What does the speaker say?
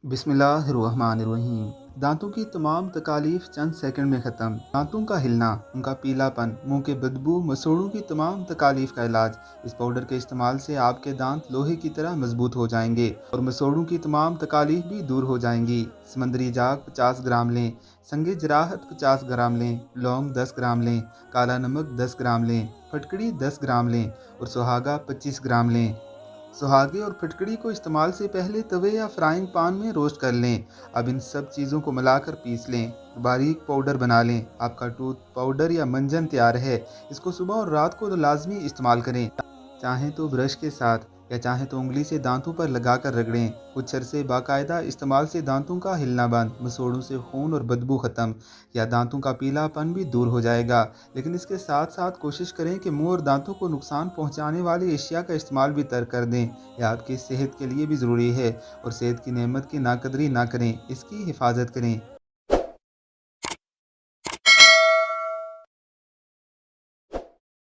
बिस्मिल्लाहिर्रहमानिर्रहीम। दांतों की तमाम तकालीफ चंद सेकंड में ख़त्म। दांतों का हिलना, उनका पीलापन, मुंह के बदबू, मसूड़ों की तमाम तकालीफ का इलाज। इस पाउडर के इस्तेमाल से आपके दांत लोहे की तरह मजबूत हो जाएंगे और मसूड़ों की तमाम तकालीफ भी दूर हो जाएंगी। समंदरी जाग 50 ग्राम लें, संगे जराहत 50 ग्राम लें, लौंग 10 ग्राम लें, काला नमक 10 ग्राम लें, फटकड़ी 10 ग्राम लें और सुहागा 25 ग्राम लें। सुहागे और फिटकड़ी को इस्तेमाल से पहले तवे या फ्राइंग पान में रोस्ट कर लें। अब इन सब चीज़ों को मिलाकर पीस लें, बारीक पाउडर बना लें। आपका टूथ पाउडर या मंजन तैयार है। इसको सुबह और रात को लाजमी इस्तेमाल करें। चाहें तो ब्रश के साथ या चाहें तो उंगली से दांतों पर लगाकर रगड़ें। कुछ अरसे बाकायदा इस्तेमाल से दांतों का हिलना बंद, मसूड़ों से खून और बदबू ख़त्म या दांतों का पीलापन भी दूर हो जाएगा। लेकिन इसके साथ साथ कोशिश करें कि मुंह और दांतों को नुकसान पहुंचाने वाली एशिया का इस्तेमाल भी तर्क कर दें। यह आपकी सेहत के लिए भी ज़रूरी है और सेहत की नेमत की नाकदरी ना करें, इसकी हिफाजत करें।